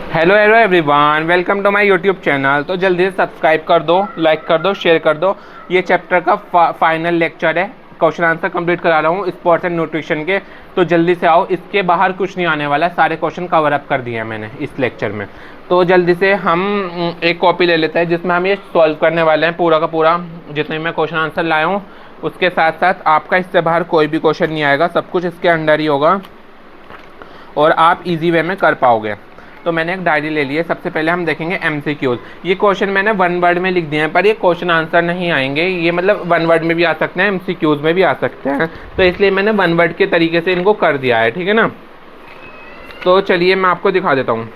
Hello hello everyone, welcome to my YouTube channel. तो जल्दी से सब्सक्राइब कर दो, लाइक कर दो, शेयर कर दो। ये चैप्टर का फाइनल लेक्चर है। क्वेश्चन आंसर कंप्लीट करा रहा हूँ स्पोर्ट्स एंड न्यूट्रिशन के। तो जल्दी से आओ, इसके बाहर कुछ नहीं आने वाला, सारे क्वेश्चन कवर अप कर दिए हैं मैंने इस लेक्चर में। तो जल्दी से हम एक कॉपी ले लेते हैं जिसमें हम ये सॉल्व करने वाले हैं पूरा का पूरा, जितने मैं क्वेश्चन आंसर लाया हूँ। उसके साथ साथ आपका इससे बाहर कोई भी क्वेश्चन नहीं आएगा, सब कुछ इसके अंडर ही होगा और आप इजी वे में कर पाओगे। तो मैंने एक डायरी ले ली है। सबसे पहले हम देखेंगे एमसीक्यूज। ये क्वेश्चन मैंने वन वर्ड में लिख दिए हैं, पर ये क्वेश्चन आंसर नहीं आएंगे। ये मतलब वन वर्ड में भी आ सकते हैं, एमसीक्यूज में भी आ सकते हैं, तो इसलिए मैंने वन वर्ड के तरीके से इनको कर दिया है, ठीक है ना। तो चलिए मैं आपको दिखा देता हूँ।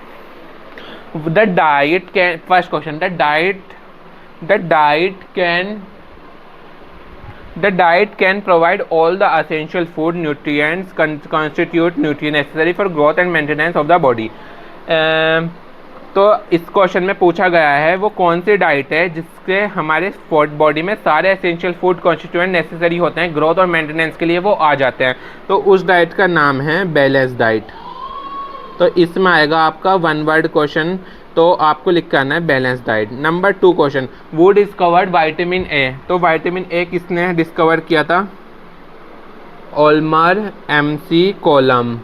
The diet can, first question, the diet can provide all the essential food nutrients constitute nutrient necessary for growth and maintenance of the body। तो इस क्वेश्चन में पूछा गया है वो कौन सी डाइट है जिससे हमारे बॉडी में सारे एसेंशियल फूड कॉन्स्टिट्यूएंट नेसेसरी होते हैं ग्रोथ और मेंटेनेंस के लिए, वो आ जाते हैं। तो उस डाइट का नाम है बैलेंस डाइट। तो इसमें आएगा आपका वन वर्ड क्वेश्चन, तो आपको लिख के आना है बैलेंस डाइट। नंबर 2 क्वेश्चन, वो डिस्कवर्ड विटामिन ए। तो विटामिन ए किसने डिस्कवर किया था? ओल्मर एमसी कोलम,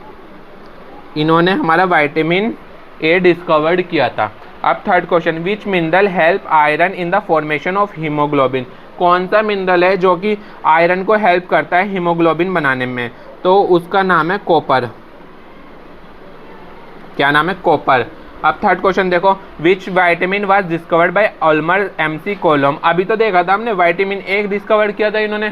इन्होंने हमारा विटामिन ए डिस्कवर्ड किया था। अब third question, which mineral help iron in the formation of haemoglobin. कौन सा मिनरल है जो कि आयरन को हेल्प करता है हीमोग्लोबिन बनाने में? तो उसका नाम है कॉपर। क्या नाम है? कॉपर। अब थर्ड क्वेश्चन देखो, which vitamin was discovered by Elmer McCollum. अभी तो देखा था हमने, विटामिन ए डिस्कवर किया था इन्होंने,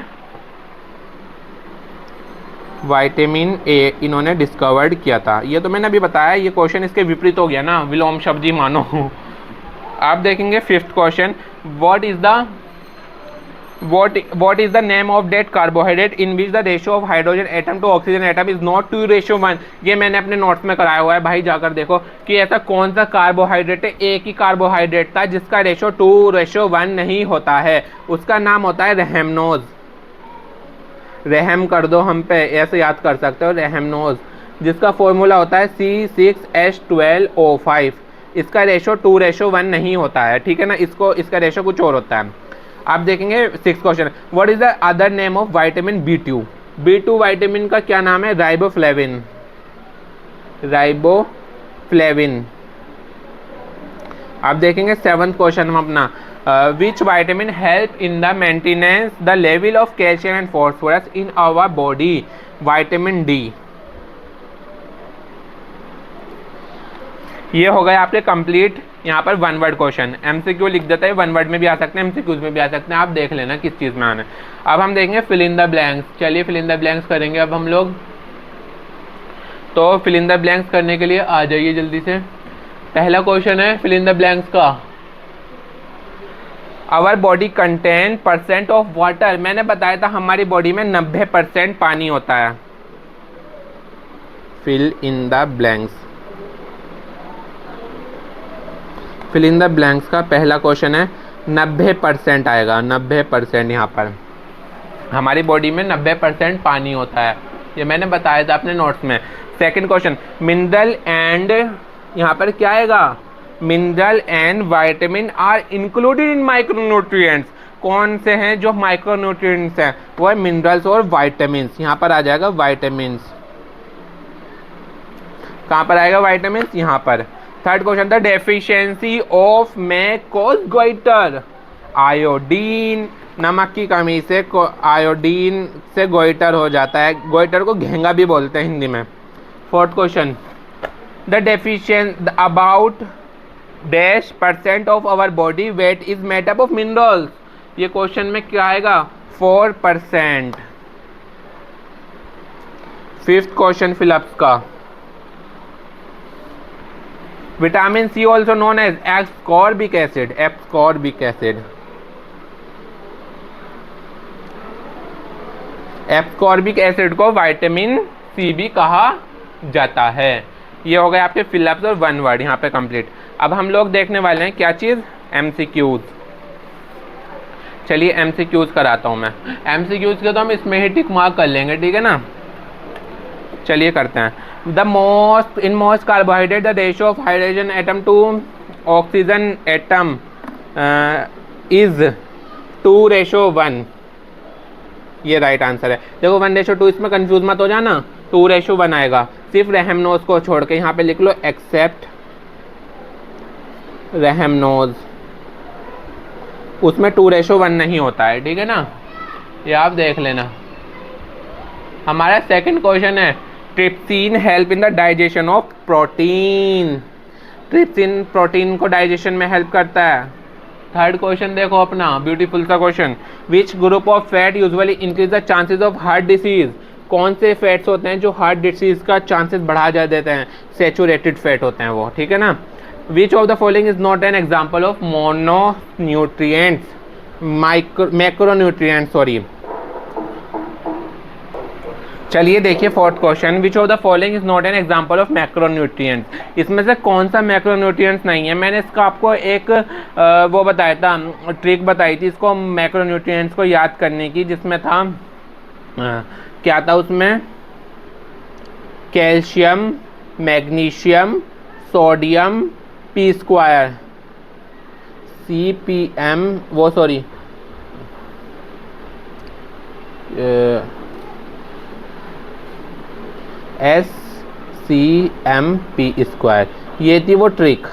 विटामिन ए इन्होंने डिस्कवर्ड किया था। ये तो मैंने अभी बताया, ये क्वेश्चन इसके विपरीत हो गया ना, विलोम शब्द ही मानो। आप देखेंगे fifth question, what is the name of that carbohydrate in which the ratio of hydrogen atom to oxygen atom is not 2:1। ये मैंने अपने नोट्स में कराया हुआ है भाई, जाकर देखो कि ऐसा कौन सा कार्बोहाइड्रेट है, एक ही कार्बोहाइड्रेट था जिसका रेशो 2:1 नहीं होता है। उसका नाम होता है रहमनोज। रहम कर दो हम पे, ऐसे याद कर सकते हो, रहमनोज, जिसका फॉर्मूला होता है C6H12O5। इसका रेशो 2:1 नहीं होता है, ठीक है ना। इसका रेशो कुछ और होता है। आप देखेंगे six question, what is the other name of vitamin B2। B2 vitamin का क्या नाम है? राइबोफ्लेविन। आप देखेंगे सेवंथ क्वेश्चन में अपना, which vitamin help in the maintenance the level of calcium and phosphorus in our body. Vitamin D. ये हो गए आपके कंप्लीट यहाँ पर वन वर्ड क्वेश्चन। एमसीक्यू लिख देता है, वन वर्ड में भी आ सकते हैं, एमसीक्यूज में भी आ सकते हैं, आप देख लेना किस चीज़ में आना है। अब हम देखेंगे फिल इन द ब्लैंक्स। चलिए फिल इन द ब्लैंक्स करेंगे अब हम लोग। तो फिल इन द ब्लैंक्स करने के लिए आ जाइए जल्दी से। पहला क्वेश्चन है फिल इन द ब्लैंक्स का, our body contain % of water. मैंने बताया था हमारी बॉडी में 90% पानी होता है। Fill in the blanks. Fill in the blanks का पहला क्वेश्चन है 90% आएगा, 90% यहाँ पर हमारी बॉडी में 90% पानी होता है, ये मैंने बताया था अपने नोट्स में। सेकंड क्वेश्चन, मिनरल एंड, यहाँ पर क्या आएगा? Mineral and vitamin are included in micronutrients. कौन से हैं जो माइक्रोन्यूट्रिएंट्स हैं? वो है मिनरल्स और विटामिन। यहाँ पर आ जाएगा विटामिन। कहाँ पर आएगा विटामिन? यहाँ पर। Third question, the deficiency of में कॉज गोइटर। आयोडीन, नमक की कमी से आयोडीन से गोइटर हो जाता है। गोइटर को घेंगा भी बोलते हैं हिंदी में। Fourth question, the deficient about dash % of our body weight is made up of minerals. ये क्वेश्चन में क्या आएगा? 4%। फिफ्थ क्वेश्चन फिलअप्स का, vitamin C also known as ascorbic acid. Ascorbic acid, ascorbic acid को विटामिन सी भी कहा जाता है। ये हो गए आपके फिलअप्स और वन वर्ड यहाँ पे कंप्लीट। अब हम लोग देखने वाले हैं क्या चीज़? एमसीक्यूज। चलिए एमसीक्यूज कराता हूँ मैं। एमसीक्यूज के तो हम इसमें ही टिक मार्क कर लेंगे, ठीक है ना। चलिए करते हैं। The most in most carbohydrate the ratio of hydrogen atom to oxygen atom is 2:1। ये राइट आंसर है। देखो 1:2 इसमें कंफ्यूज मत हो जाना, 2:1 आएगा। सिर्फ रहमनोज को छोड़ के यहाँ पे लिख लो एक्सेप्ट रहमनोज, उसमें 2:1 नहीं होता है, ठीक है ना, ये आप देख लेना। हमारा सेकंड क्वेश्चन है trypsin help in the digestion of protein. Trypsin protein को डाइजेशन में हेल्प करता है। थर्ड क्वेश्चन देखो अपना, ब्यूटीफुल सा question, which group of fat usually increase the chances of heart disease. कौन से फैट्स होते हैं जो हार्ट डिसीज का चांसेस बढ़ा जा देते हैं? सेचुरेटेड फैट होते हैं वो, ठीक है ना। Which of the following is not an example of mononutrients macronutrients, sorry. चलिए देखिए fourth question, which of the following is not an example of macronutrients. इसमें से कौन सा मैक्रोन्यूट्रिएंट्स नहीं है? मैंने इसका आपको एक वो बताया था, ट्रिक बताई थी इसको मैक्रोन्यूट्रिएंट्स को याद करने की, जिसमें था क्या था उसमें, calcium, magnesium, sodium, P², CPM, वो सॉरी SCMP², ये थी वो ट्रिक,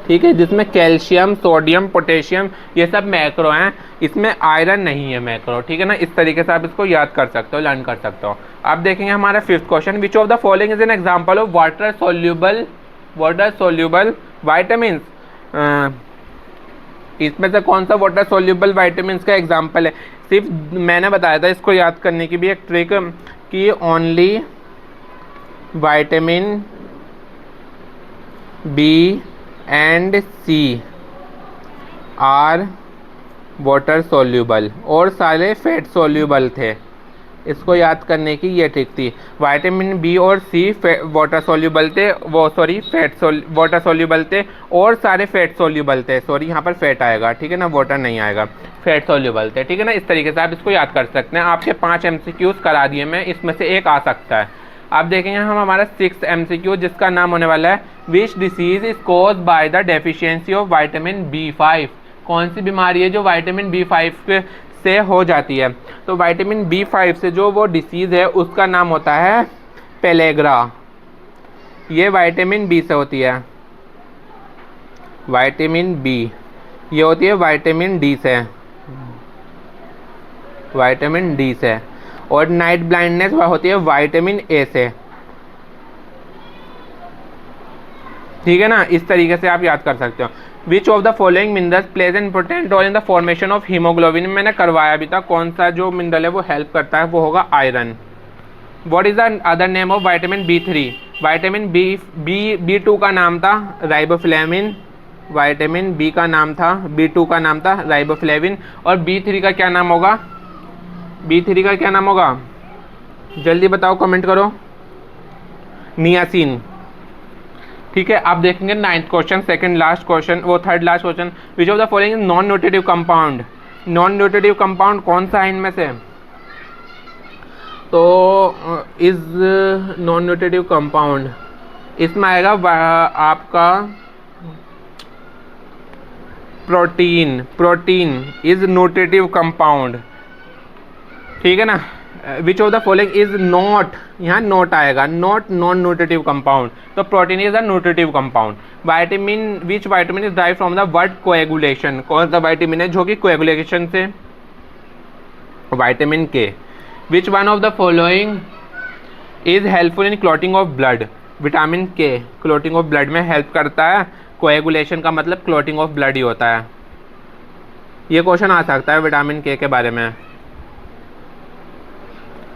ठीक है, जिसमें कैल्शियम, सोडियम, पोटेशियम ये सब मैक्रो हैं, इसमें आयरन नहीं है मैक्रो, ठीक है ना। इस तरीके से आप इसको याद कर सकते हो, लर्न कर सकते हो। अब देखेंगे हमारा fifth question, which of the following is an example of water soluble vitamin. इसमें से कौन सा वाटर सोल्यूबल वाइटामिन का एग्जाम्पल है? सिर्फ मैंने बताया था इसको याद करने की भी एक ट्रिक कि only vitamin B and C are water soluble, और सारे फैट सोल्यूबल थे। इसको याद करने की ये ट्रिक थी। विटामिन बी और सी वाटर सोल्यूबल थे, वो सॉरी वाटर सोल्यूबल थे, और सारे फैट सोल्यूबल थे। सॉरी यहाँ पर फैट आएगा, ठीक है ना, वाटर नहीं आएगा, फैट सोल्यूबल थे, ठीक है ना। इस तरीके से आप इसको याद कर सकते हैं। आपके 5 MCQs करा दिए मैं, इसमें से एक आ सकता है। आप देखेंगे हम हमारा 6th MCQ, जिसका नाम होने वाला है which disease is cause by the deficiency of vitamin B5। कौन सी बीमारी है जो विटामिन B5 से हो जाती है? तो विटामिन B5 से जो वो डिसीज़ है उसका नाम होता है पेलेग्रा। ये विटामिन बी से होती है, विटामिन बी। ये होती है विटामिन डी से, विटामिन डी से। और नाइट ब्लाइंडनेस होती है विटामिन ए से, ठीक है ना। इस तरीके से आप याद कर सकते हो। Which of the following minerals plays an important role in the formation of haemoglobin. मैंने करवाया भी था, कौन सा जो मिनरल है वो हेल्प करता है, वो होगा iron. What is the other name of vitamin B3। Vitamin B2 का नाम था राइबोफ्लेविन, विटामिन B का नाम था, B2 का नाम था राइबोफ्लेविन। और B3 का क्या नाम होगा? B3 का क्या नाम होगा? जल्दी बताओ, कमेंट करो। नियासिन, ठीक है। आप देखेंगे 9th question, second last question, वो third last question, which of the following non nutritive compound. Non nutritive compound कौन सा है इनमें से? तो इज नॉन न्यूट्रिटिव कंपाउंड, इसमें आएगा आपका protein. Protein is nutritive compound, ठीक है ना। Which of the following is not, यहाँ नॉट आएगा, नॉट नॉन न्यूट्रिटिव कंपाउंड। तो protein is a nutritive compound. Vitamin, which vitamin is drive from the word coagulation. कौन सा विटामिन है जो कि कोएगुलेशन से? विटामिन के। Which one of the following is helpful in clotting of blood. Vitamin के clotting of blood में help करता है। कोएगुलेशन का मतलब क्लॉटिंग ऑफ ब्लड ही होता है। ये क्वेश्चन आ सकता है विटामिन के बारे में,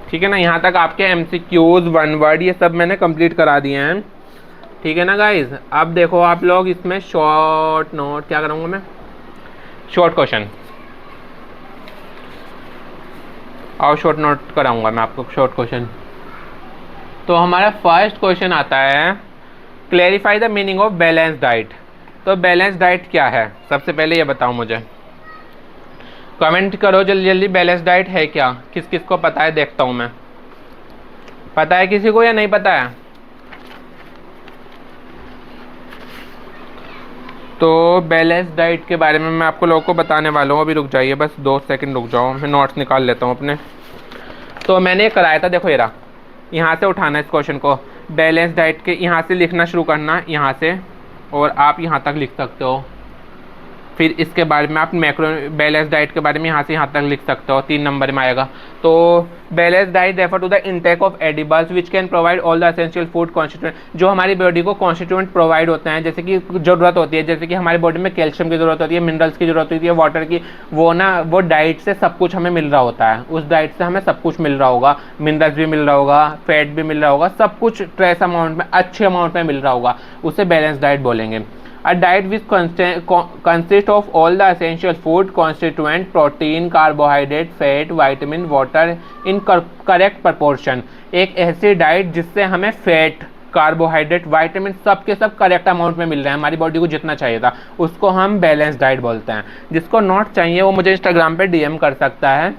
ठीक है ना। यहाँ तक आपके MCQs 1 वर्ड ये सब मैंने कंप्लीट करा दिए हैं, ठीक है ना गाइज। अब देखो आप लोग इसमें शॉर्ट नोट क्या करूँगा मैं, शॉर्ट क्वेश्चन और शॉर्ट नोट कराऊंगा मैं आपको शॉर्ट क्वेश्चन। तो हमारा फर्स्ट क्वेश्चन आता है, clarify the meaning of balance diet. तो बैलेंस डाइट क्या है, सबसे पहले ये बताओ मुझे, कमेंट करो जल्दी जल्दी। बैलेंस डाइट है क्या, किस किस को पता है देखता हूँ मैं। पता है किसी को या नहीं पता है? तो बैलेंस डाइट के बारे में मैं आपको लोगों को बताने वाला हूँ। अभी रुक जाइए, बस 2 सेकंड रुक जाओ, मैं नोट्स निकाल लेता हूँ अपने। तो मैंने ये कराया था, देखो ये रहा, यहाँ से उठाना है इस क्वेश्चन को, बैलेंस डाइट के यहाँ से लिखना शुरू करना, यहाँ से, और आप यहाँ तक लिख सकते हो। फिर इसके बारे में आप मैक्रो बैलेंस डाइट के बारे में यहाँ से यहाँ तक लिख सकते हो, 3 नंबर में आएगा। तो balance diet refer to the intake of edibles which can provide all the essential food constituent, जो हमारी बॉडी को कॉन्स्टिट्यूएंट प्रोवाइड होते हैं, जैसे कि ज़रूरत होती है, जैसे कि हमारी बॉडी में कैल्शियम की ज़रूरत होती है, मिनरल्स की ज़रूरत होती है, वाटर की, वो ना वो डाइट से सब कुछ हमें मिल रहा होता है। उस डाइट से हमें सब कुछ मिल रहा होगा, मिनरल्स भी मिल रहा होगा, फैट भी मिल रहा होगा, सब कुछ ट्रेस अमाउंट में, अच्छे अमाउंट में मिल रहा होगा, उसे बैलेंस डाइट बोलेंगे। A diet which consists of all the essential food constituent, protein, carbohydrate, fat, vitamin, water in correct proportion। एक ऐसी डाइट जिससे हमें फैट, कार्बोहाइड्रेट, वाइटामिन सब के सब करेक्ट अमाउंट में मिल रहे हैं, हमारी बॉडी को जितना चाहिए था, उसको हम बैलेंस डाइट बोलते हैं। जिसको नोट चाहिए वो मुझे इंस्टाग्राम पे डीएम कर सकता है।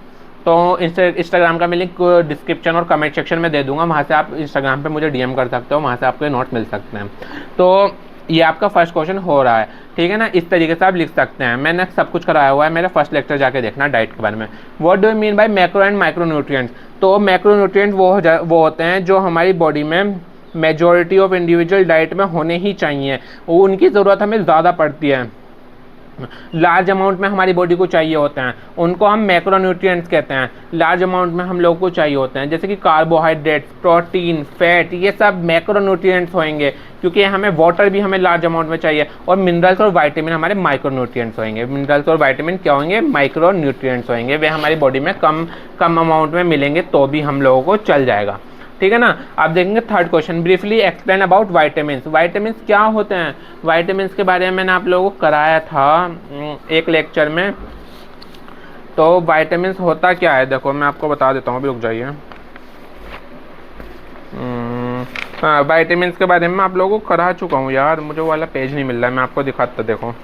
तो इंस्टाग्राम का मैं लिंक डिस्क्रिप्शन और कमेंट सेक्शन में दे दूंगा, वहाँ से आप इंस्टाग्राम पे मुझे डीएम कर सकते हो, वहाँ से आपको ये नोट मिल सकते हैं। तो ये आपका फर्स्ट क्वेश्चन हो रहा है, ठीक है ना, इस तरीके से आप लिख सकते हैं। मैंने सब कुछ कराया हुआ है, मेरा फर्स्ट लेक्चर जाके देखना डाइट के बारे में। What do you mean by macro and micro nutrients? तो मैक्रो न्यूट्रिएंट वो होते हैं जो हमारी बॉडी में मेजॉरिटी ऑफ इंडिविजुअल डाइट में होने ही चाहिए, उनकी ज़रूरत हमें ज़्यादा पड़ती है, लार्ज अमाउंट में हमारी बॉडी को चाहिए होते हैं, उनको हम मैक्रोन्यूट्रिएंट्स कहते हैं। लार्ज अमाउंट में हम लोगों को चाहिए होते हैं, जैसे कि कार्बोहाइड्रेट्स, प्रोटीन, फैट, ये सब मैक्रोन्यूट्रिएंट्स होंगे, क्योंकि हमें वाटर भी हमें लार्ज अमाउंट में चाहिए, और मिनरल्स और वाइटामिन हमारे माइक्रोन्यूट्रिएंट्स होंगे। मिनरल्स और वाइटामिन क्या होंगे? माइक्रोन्यूट्रिएंट्स होंगे, वे हमारी बॉडी में कम अमाउंट में मिलेंगे तो भी हम लोगों को चल जाएगा, ठीक है ना। आप देखेंगे third question, briefly explain about vitamins. Vitamins क्या होते हैं? वाइटामिन्स के बारे में मैंने आप लोगों को कराया था एक लेक्चर में। तो वाइटामिन्स होता क्या है, देखो मैं आपको बता देता हूँ, अभी रुक जाइए। हाँ, वाइटामिन्स के बारे में आप लोगों को करा चुका हूँ यार, मुझे वो वाला पेज नहीं मिल रहा है, मैं आपको दिखाता, देखो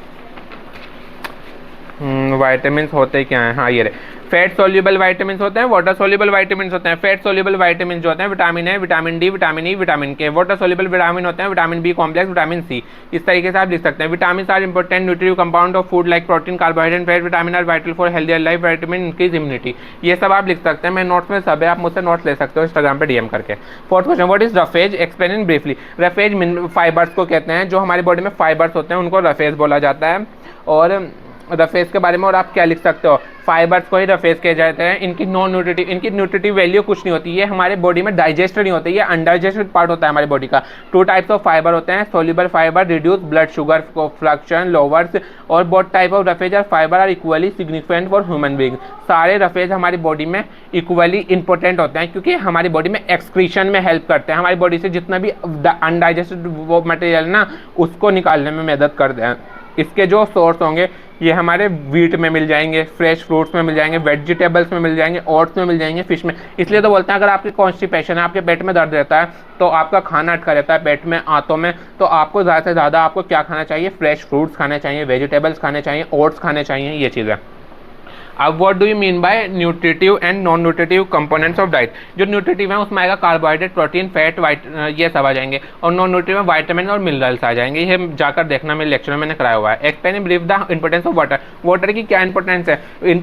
वाइटामिन्स होते क्या हैं। हाँ ये रहे, फैट सोल्यूबल वाइटामिन होते हैं, वाटर सोल्यूबल वाइटामिन होते हैं। फैट सोल्यूबल वाइटामिन जो होते हैं vitamin A, vitamin D, vitamin E, vitamin K. Water soluble vitamin होते हैं vitamin B complex, vitamin C. इस तरीके से आप लिख सकते हैं। Vitamin are important nutritive compound of food like protein, carbohydrate, fat. Vitamin are vital for healthy life, vitamin increase immunity. ये सब आप लिख सकते हैं, मैं नोट्स में सब है, आप मुझसे नोट्स ले सकते हो इंस्टाग्राम पे डीएम करके। Fourth question, what is roughage? Explain in briefly. Roughage fibres को कहते हैं, जो हमारी बॉडी में फाइबर्स होते हैं उनको रफेज बोला जाता है। और रफेज के बारे में और आप क्या लिख सकते हो, फाइबर्स को ही रफेज कहे जाते हैं। इनकी नॉन न्यूट्रिटिव, इनकी न्यूट्रिटिव वैल्यू कुछ नहीं होती, ये हमारे बॉडी में डाइजेस्ट नहीं होते, ये अनडाइजेस्टेड पार्ट होता है हमारी बॉडी का। 2 टाइप्स ऑफ फाइबर होते हैं, soluble fibre reduce blood sugar fluctuation lowers, और बोथ टाइप ऑफ रफेज और fibre are equally significant for human being. सारे रफेज हमारी बॉडी में इक्वली इंपॉर्टेंट होते हैं, क्योंकि हमारी बॉडी में एक्सक्रीशन में हेल्प करते हैं, हमारी बॉडी से जितना भी अनडाइजेस्टेड वो मटेरियल ना उसको निकालने में मदद करते हैं। इसके जो सोर्स होंगे ये हमारे वीट में मिल जाएंगे, फ्रेश फ्रूट्स में मिल जाएंगे, वेजिटेबल्स में मिल जाएंगे, ओट्स में मिल जाएंगे, फिश में। इसलिए तो बोलते हैं अगर आपकी कॉन्स्टिपेशन है, आपके पेट में दर्द रहता है, तो आपका खाना अटका रहता है पेट में, आंतों में, तो आपको ज़्यादा से ज़्यादा आपको क्या खाना चाहिए? फ्रेश फ्रूट्स खाने चाहिए, वेजिटेबल्स खाने चाहिए, ओट्स खाने चाहिए, ये चीज़ें। अब what do you mean by nutritive and non nutritive components of diet? जो न्यूट्रिटिव है उसमें आएगा कार्बोहाइड्रेट, प्रोटीन, फैट, ये सब आ जाएंगे, और नॉन न्यूट्रिटिव में वाइटामिन और मिनरल्स आ जाएंगे। ये जाकर देखना, मेरे लेक्चर में मैंने कराया हुआ है। Explain in brief the importance of water. Water की क्या इंपॉर्टेंस है?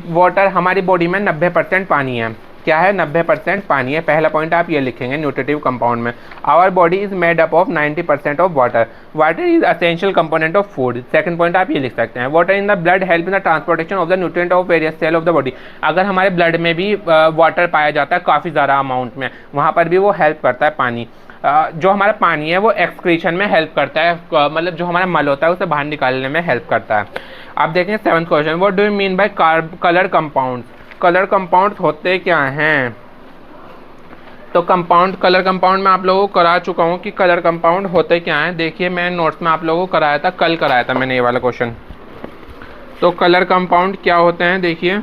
वाटर हमारी बॉडी में 90% पानी है। क्या है? 90% पानी है। पहला पॉइंट आप ये लिखेंगे न्यूट्रिटिव कंपाउंड में। Our body is made up of 90% of water. Water is essential component of food. Second point आप ये लिख सकते हैं, water in the blood help in the transportation of the nutrient of various cell of the body. अगर हमारे blood में भी water पाया जाता है काफ़ी ज़्यादा अमाउंट में, वहाँ पर भी वो हेल्प करता है पानी। जो हमारा पानी है वो एक्सक्रीशन में हेल्प करता है, मतलब जो हमारा मल होता है उसे बाहर निकालने में हेल्प करता है। आप देखें 7th question, what do you mean by colour compounds? Colour compounds होते क्या हैं? तो कलर कंपाउंड में आप लोगों को करा चुका हूँ कि कलर कंपाउंड होते क्या हैं। देखिए मैं नोट्स में आप लोगों को कराया था, कल कराया था मैंने ये वाला क्वेश्चन। तो कलर कंपाउंड क्या होते हैं, देखिए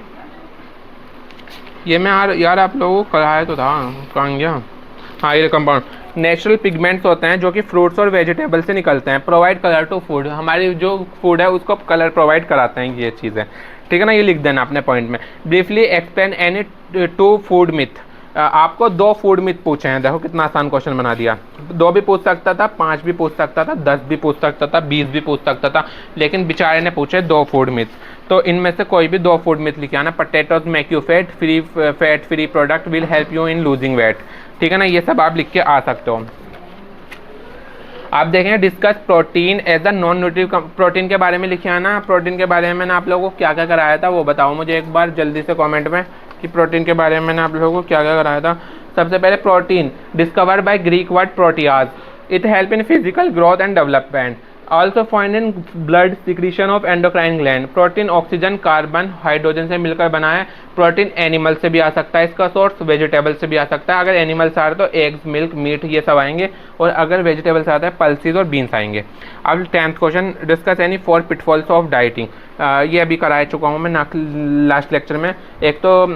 ये मैं यार आप लोगों को कराया तो था, कहाँ गया? हाँ, ये कंपाउंड नेचुरल पिगमेंट्स होते हैं जो कि फ्रूट्स और वेजिटेबल से निकलते हैं। प्रोवाइड कलर टू फूड, हमारी जो फूड है उसको कलर प्रोवाइड कराते हैं, ये चीज़ है, ठीक है ना। ये लिख देना अपने पॉइंट में। Briefly explain any 2 food myth. आपको 2 फूड मिथ पूछे हैं, देखो कितना आसान क्वेश्चन बना दिया। 2 भी पूछ सकता था, 5 भी पूछ सकता था, 10 भी पूछ सकता था, 20 भी पूछ सकता था, लेकिन बेचारे ने पूछे 2 फूड मिथ। तो इनमें से कोई भी 2 फूड मिथ लिखे आना। Potatoes make you fat free product will help you in losing weight, ठीक है ना, ये सब आप लिख के आ सकते हो। आप देखेंगे discuss protein as a non nutritive, protein के बारे में लिखे आना। प्रोटीन के बारे में मैंने आप लोगों को क्या क्या कराया था वो बताओ मुझे एक बार जल्दी से कमेंट में कि प्रोटीन के बारे में मैंने आप लोगों को क्या क्या कराया था। सबसे पहले protein discovered by Greek word Proteas, it help in physical growth and development, also find in blood secretion of endocrine gland. Protein oxygen carbon hydrogen से मिलकर बना है। प्रोटीन एनिमल से भी आ सकता है, इसका सोर्स वेजिटेबल से भी आ सकता है। अगर एनिमल से आ रहा है तो एग्स, मिल्क, मीट ये सब आएंगे, और अगर वेजिटेबल से आता है पल्सीज और बीन्स आएंगे। अब 10th question, discuss any 4 pitfalls of dieting. ये अभी करा चुका हूँ मैं लास्ट लेक्चर में। एक तो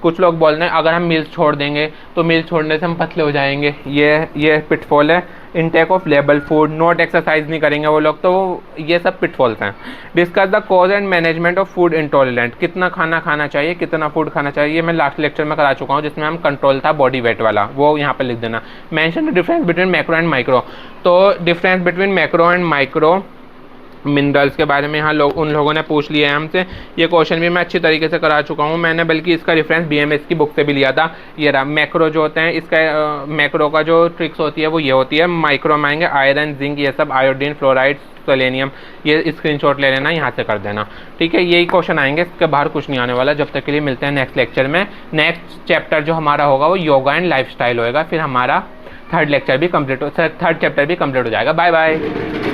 कुछ लोग बोल रहे हैं अगर हम मील्स छोड़ देंगे तो मील्स छोड़ने से हम पतले हो जाएंगे, ये पिटफॉल है। Intake of label food, note exercise नहीं करेंगे वो लोग, तो ये सब पिटफॉल्स हैं। Discuss the cause and management of food intolerant, कितना खाना खाना चाहिए, कितना फूड खाना चाहिए, ये मैं लास्ट लेक्चर में करा चुका हूँ जिसमें हम कंट्रोल था बॉडी वेट वाला, वो यहाँ पे लिख देना। Mention the difference between macro and micro, तो difference between macro and micro minerals के बारे में यहाँ उन लोगों ने पूछ लिया है हमसे। ये क्वेश्चन भी मैं अच्छी तरीके से करा चुका हूँ, मैंने बल्कि इसका रेफरेंस BMS की बुक से भी लिया था। ये रहा मैक्रो जो होते हैं, इसका मैक्रो का जो ट्रिक्स होती है वो ये होती है। माइक्रो में आएंगे आयरन, जिंक, ये सब, आयोडीन, फ्लोराइड, सेलेनियम, ये स्क्रीनशॉट ले लेना, यहाँ से कर देना, ठीक है। यही क्वेश्चन आएंगे, इसके बाहर कुछ नहीं आने वाला। जब तक के लिए मिलते हैं नेक्स्ट लेक्चर में। नेक्स्ट चैप्टर जो हमारा होगा वो योगा एंड लाइफस्टाइल होएगा, फिर हमारा थर्ड चैप्टर भी कंप्लीट हो जाएगा। Bye bye.